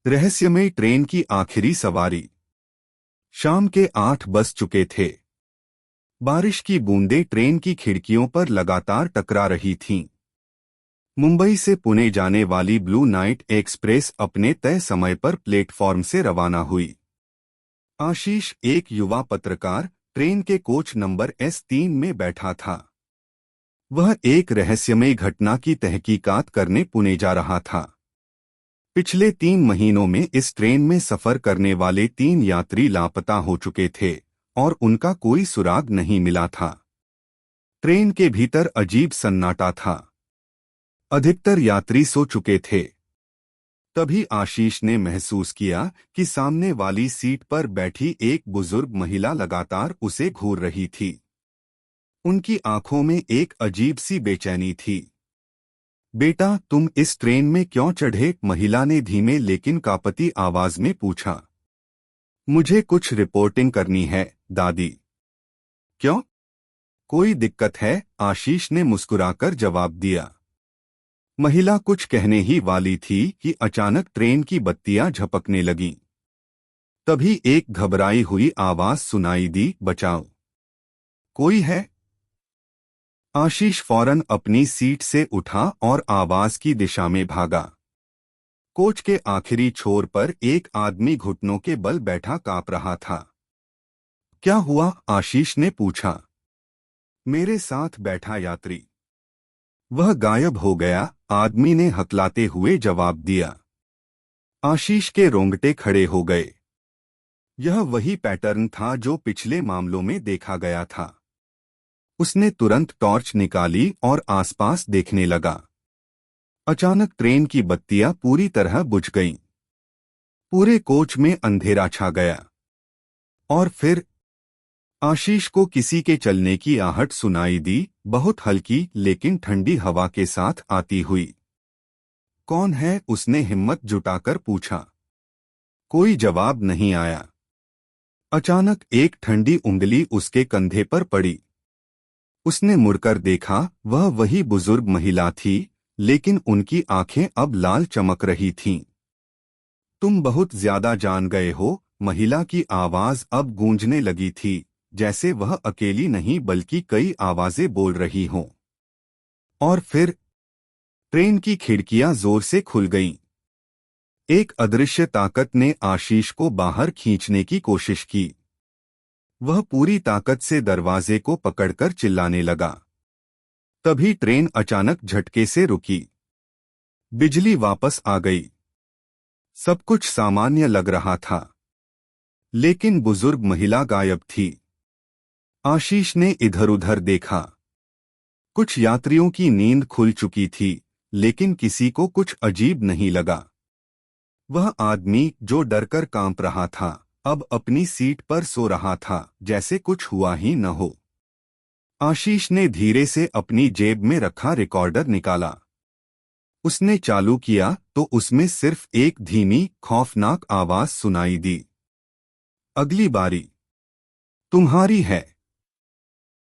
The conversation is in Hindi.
रहस्यमय ट्रेन की आखिरी सवारी। शाम के 8 बज चुके थे। बारिश की बूंदें ट्रेन की खिड़कियों पर लगातार टकरा रही थीं। मुंबई से पुणे जाने वाली ब्लू नाइट एक्सप्रेस अपने तय समय पर प्लेटफॉर्म से रवाना हुई। आशीष, एक युवा पत्रकार, ट्रेन के कोच नंबर S3 में बैठा था। वह एक रहस्यमय घटना की तहकीकात करने पुणे जा रहा था। पिछले 3 महीनों में इस ट्रेन में सफर करने वाले 3 यात्री लापता हो चुके थे और उनका कोई सुराग नहीं मिला था। ट्रेन के भीतर अजीब सन्नाटा था। अधिकतर यात्री सो चुके थे। तभी आशीष ने महसूस किया कि सामने वाली सीट पर बैठी एक बुजुर्ग महिला लगातार उसे घूर रही थी। उनकी आंखों में एक अजीब सी बेचैनी थी। बेटा, तुम इस ट्रेन में क्यों चढ़े? महिला ने धीमे लेकिन कांपती आवाज में पूछा। मुझे कुछ रिपोर्टिंग करनी है, दादी। क्यों? कोई दिक्कत है? आशीष ने मुस्कुराकर जवाब दिया। महिला कुछ कहने ही वाली थी कि अचानक ट्रेन की बत्तियां झपकने लगीं। तभी एक घबराई हुई आवाज सुनाई दी, बचाओ, कोई है? आशीष फौरन अपनी सीट से उठा और आवाज की दिशा में भागा। कोच के आखिरी छोर पर एक आदमी घुटनों के बल बैठा कांप रहा था। क्या हुआ? आशीष ने पूछा। मेरे साथ बैठा यात्री। वह गायब हो गया, आदमी ने हकलाते हुए जवाब दिया। आशीष के रोंगटे खड़े हो गए। यह वही पैटर्न था जो पिछले मामलों में देखा गया था। उसने तुरंत टॉर्च निकाली और आसपास देखने लगा। अचानक ट्रेन की बत्तियां पूरी तरह बुझ गईं। पूरे कोच में अंधेरा छा गया। और फिर आशीष को किसी के चलने की आहट सुनाई दी, बहुत हल्की लेकिन ठंडी हवा के साथ आती हुई। कौन है? उसने हिम्मत जुटाकर पूछा। कोई जवाब नहीं आया। अचानक एक ठंडी उंगली उसके कंधे पर पड़ी। उसने मुड़कर देखा, वह वही बुजुर्ग महिला थी, लेकिन उनकी आंखें अब लाल चमक रही थीं। तुम बहुत ज्यादा जान गए हो, महिला की आवाज अब गूंजने लगी थी, जैसे वह अकेली नहीं बल्कि कई आवाजें बोल रही हों। और फिर ट्रेन की खिड़कियां जोर से खुल गईं। एक अदृश्य ताकत ने आशीष को बाहर खींचने की कोशिश की। वह पूरी ताकत से दरवाजे को पकड़कर चिल्लाने लगा। तभी ट्रेन अचानक झटके से रुकी। बिजली वापस आ गई। सब कुछ सामान्य लग रहा था, लेकिन बुजुर्ग महिला गायब थी। आशीष ने इधर-उधर देखा। कुछ यात्रियों की नींद खुल चुकी थी, लेकिन किसी को कुछ अजीब नहीं लगा। वह आदमी जो डरकर कांप रहा था, अब अपनी सीट पर सो रहा था, जैसे कुछ हुआ ही न हो। आशीष ने धीरे से अपनी जेब में रखा रिकॉर्डर निकाला। उसने चालू किया तो उसमें सिर्फ एक धीमी, खौफनाक आवाज सुनाई दी। अगली बारी तुम्हारी है।